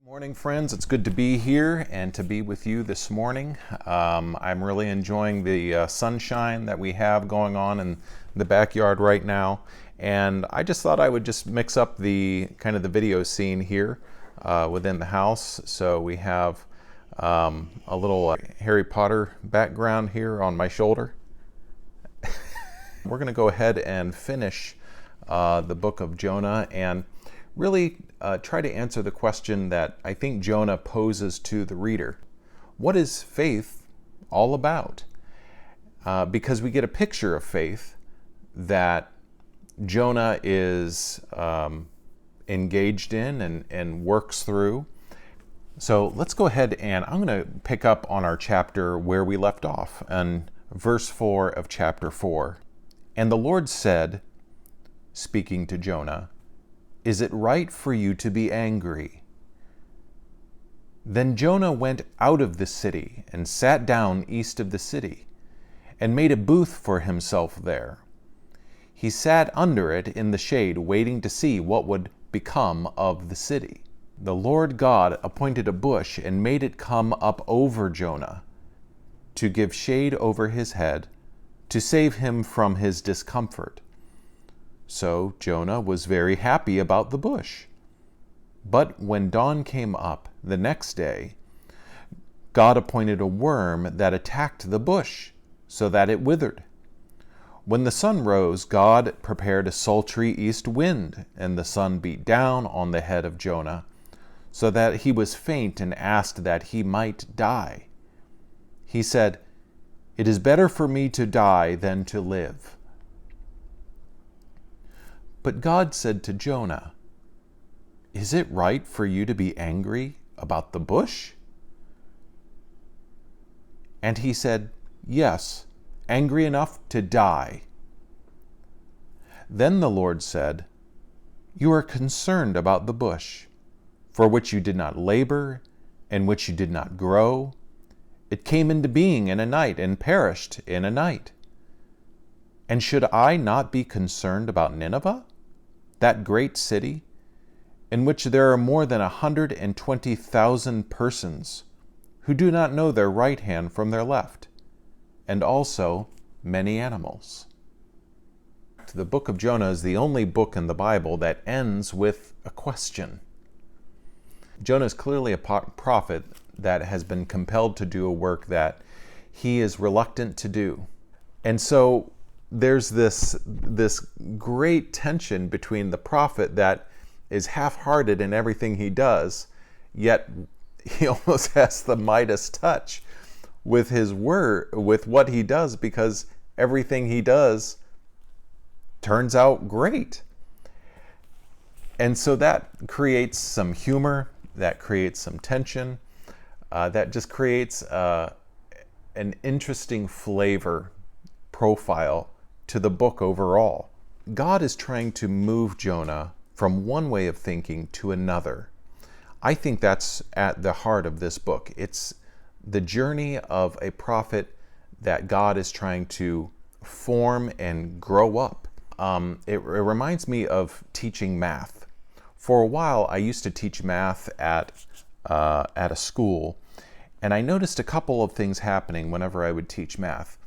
Morning, friends. It's good to be here and to be with you this morning. I'm really enjoying the sunshine that we have going on in the backyard right now, and I just thought I would just mix up the kind of the video scene here within the house. So we have a little Harry Potter background here on my shoulder. We're going to go ahead and finish the book of Jonah and really try to answer the question that I think Jonah poses to the reader. What is faith all about? Because we get a picture of faith that Jonah is engaged in and works through. So let's go ahead and I'm going to pick up on our chapter where we left off in verse 4 of chapter 4. And the Lord said, speaking to Jonah, "Is it right for you to be angry?" Then Jonah went out of the city and sat down east of the city and made a booth for himself there. He sat under it in the shade, waiting to see what would become of the city. The Lord God appointed a bush and made it come up over Jonah to give shade over his head, to save him from his discomfort. So Jonah was very happy about the bush. But when dawn came up the next day, God appointed a worm that attacked the bush, so that it withered. When the sun rose, God prepared a sultry east wind, and the sun beat down on the head of Jonah, so that he was faint and asked that he might die. He said, "It is better for me to die than to live." But God said to Jonah, "Is it right for you to be angry about the bush?" And he said, "Yes, angry enough to die." Then the Lord said, "You are concerned about the bush, for which you did not labor, and which you did not grow. It came into being in a night and perished in a night. And should I not be concerned about Nineveh, that great city, in which there are more than 120,000 persons who do not know their right hand from their left, and also many animals?" The book of Jonah is the only book in the Bible that ends with a question. Jonah is clearly a prophet that has been compelled to do a work that he is reluctant to do. And so there's this great tension between the prophet that is half-hearted in everything he does, yet he almost has the Midas touch with his word, with what he does, because everything he does turns out great. And so that creates some humor, that creates some tension, that just creates an interesting flavor profile to the book overall. God is trying to move Jonah from one way of thinking to another. I think that's at the heart of this book. It's the journey of a prophet that God is trying to form and grow up. It reminds me of teaching math. For a while, I used to teach math at a school, and I noticed a couple of things happening whenever I would teach math.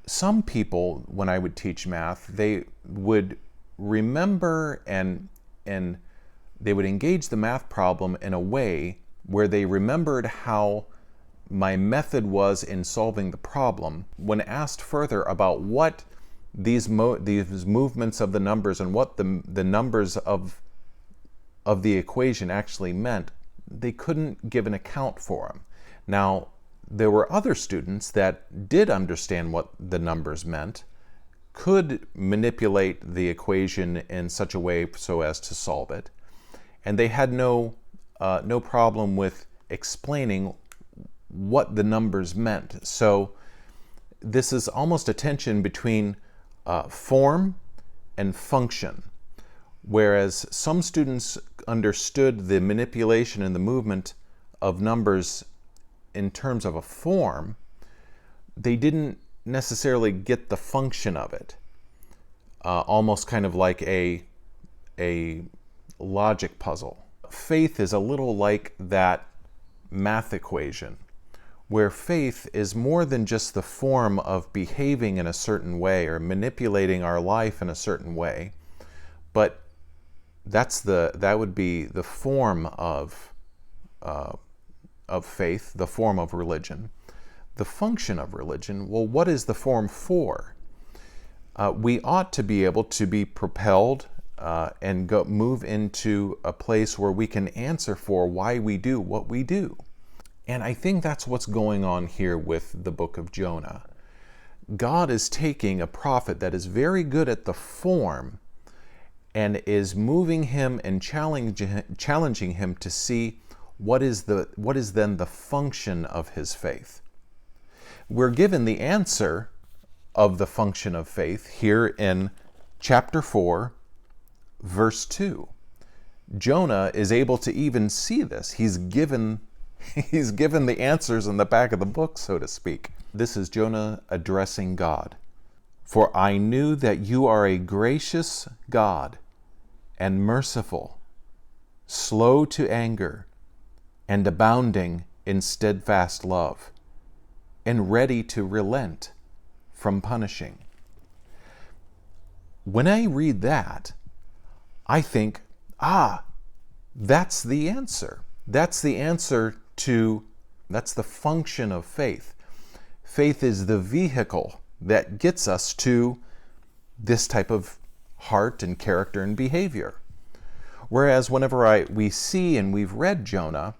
Some people, when I would teach math, they would remember and they would engage the math problem in a way where they remembered how my method was in solving the problem. When asked further about what these movements of the numbers and what the numbers of the equation actually meant, they couldn't give an account for them. Now, there were other students that did understand what the numbers meant, could manipulate the equation in such a way so as to solve it, and they had no problem with explaining what the numbers meant. So this is almost a tension between form and function. Whereas some students understood the manipulation and the movement of numbers in terms of a form, they didn't necessarily get the function of it. Almost kind of like a logic puzzle. Faith is a little like that math equation, where faith is more than just the form of behaving in a certain way or manipulating our life in a certain way, but that would be the form of faith, the form of religion. The function of religion, well, what is the form for? We ought to be able to be propelled and move into a place where we can answer for why we do what we do. And I think that's what's going on here with the book of Jonah. God is taking a prophet that is very good at the form and is moving him and challenging him to see what is then the function of his faith. We're given the answer of the function of faith here in chapter 4, verse 2. Jonah is able to even see this. He's given the answers in the back of the book, so to speak. This is Jonah addressing God. For I knew that you are a gracious God and merciful, slow to anger, and abounding in steadfast love, and ready to relent from punishing. When I read that, I think, that's the answer. That's the answer that's the function of faith. Faith is the vehicle that gets us to this type of heart and character and behavior. Whereas whenever we see and we've read Jonah,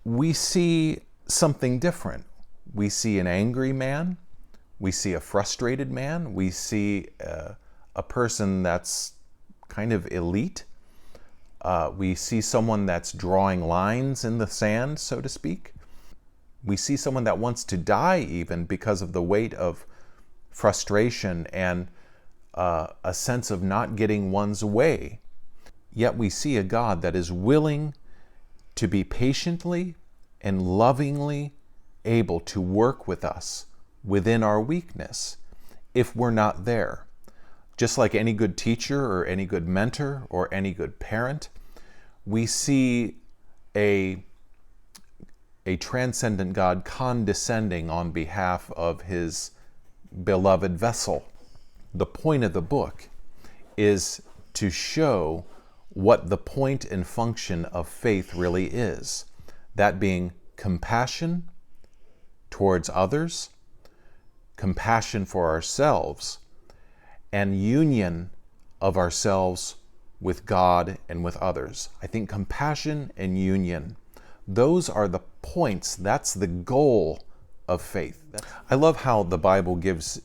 we see something different. We see an angry man. We see a frustrated man. We see a person that's kind of elite. We see someone that's drawing lines in the sand, so to speak. We see someone that wants to die even because of the weight of frustration and a sense of not getting one's way. Yet we see a God that is willing to be patiently and lovingly able to work with us within our weakness if we're not there. Just like any good teacher or any good mentor or any good parent, we see a transcendent God condescending on behalf of his beloved vessel. The point of the book is to show what the point and function of faith really is. That being compassion towards others, compassion for ourselves, and union of ourselves with God and with others. I think compassion and union, those are the points. That's the goal of faith. I love how the Bible gives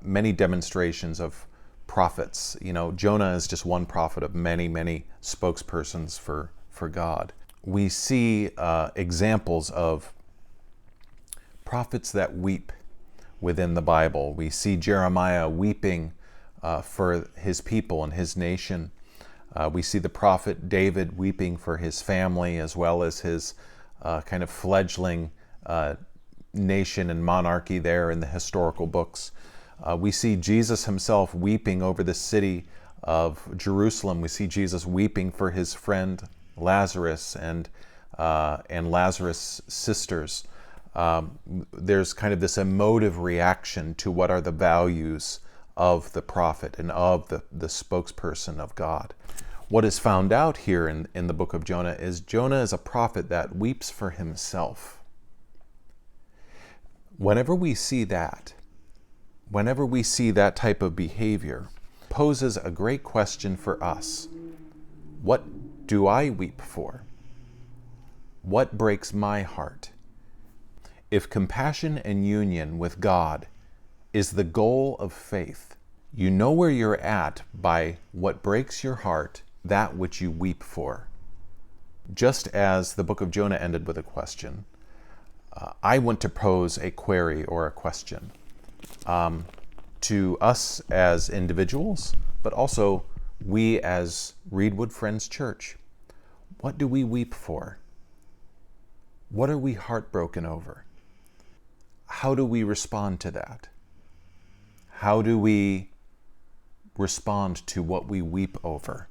many demonstrations of prophets. Jonah is just one prophet of many, many spokespersons for God. We see examples of prophets that weep within the Bible. We see Jeremiah weeping for his people and his nation. We see the prophet David weeping for his family as well as his kind of fledgling nation and monarchy there in the historical books. We see Jesus himself weeping over the city of Jerusalem. We see Jesus weeping for his friend Lazarus and Lazarus' sisters. There's kind of this emotive reaction to what are the values of the prophet and of the spokesperson of God. What is found out here in the book of Jonah is a prophet that weeps for himself. Whenever we see that type of behavior, poses a great question for us. What do I weep for? What breaks my heart? If compassion and union with God is the goal of faith, you know where you're at by what breaks your heart, that which you weep for. Just as the book of Jonah ended with a question, I want to pose a query or a question to us as individuals, but also we as Reedwood Friends Church. What do we weep for? What are we heartbroken over? How do we respond to that? How do we respond to what we weep over?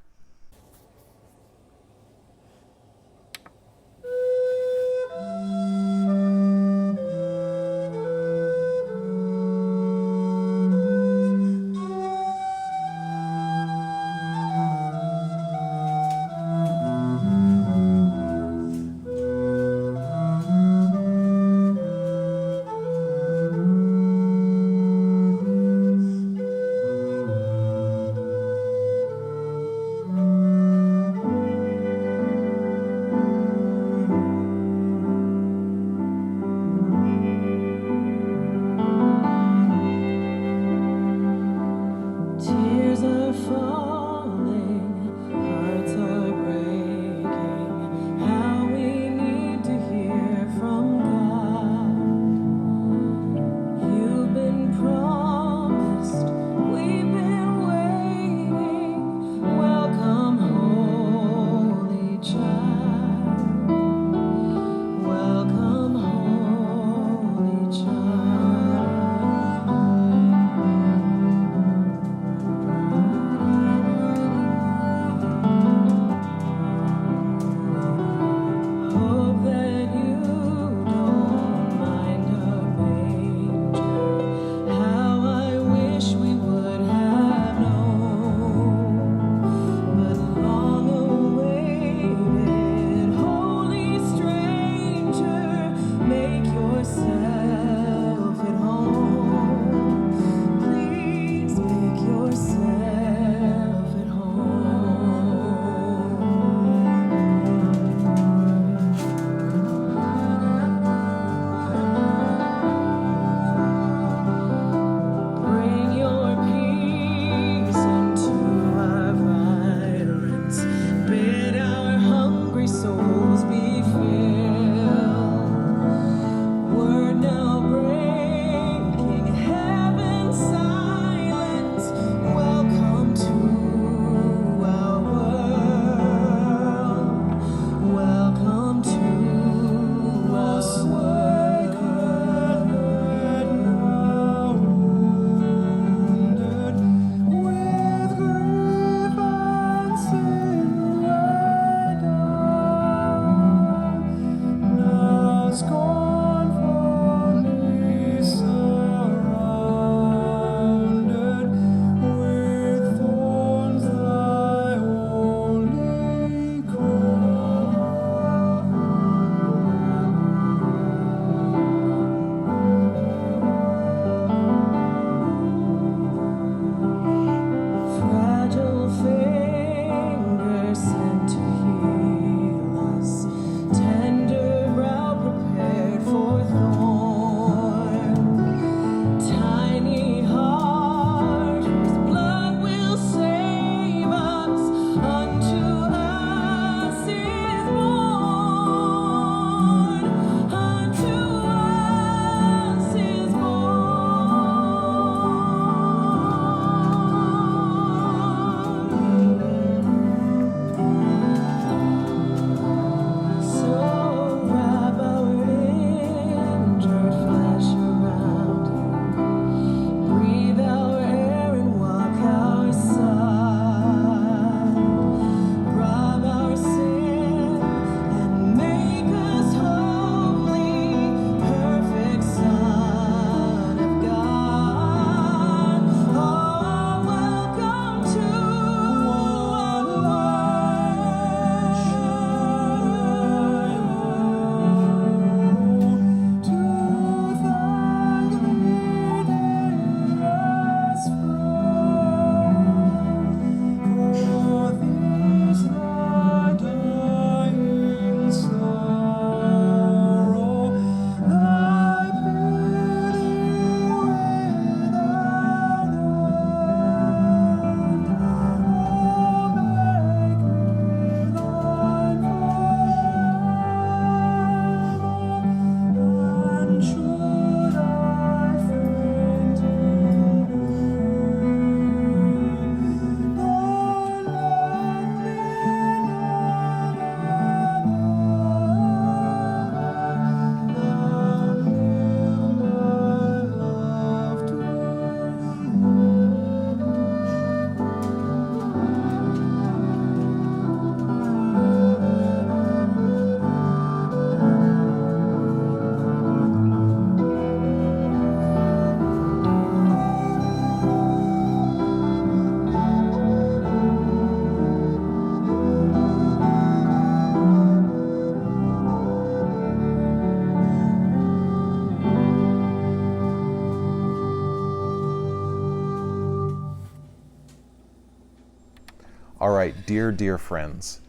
All right, dear friends,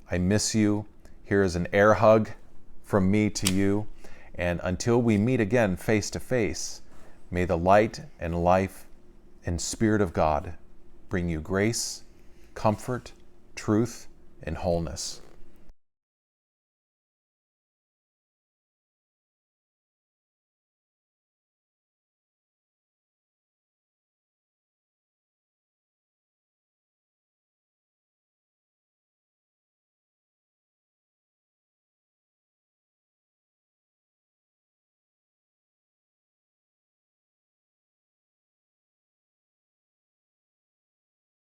I miss you. Here is an air hug from me to you. And until we meet again face to face, may the light and life and Spirit of God bring you grace, comfort, truth, and wholeness.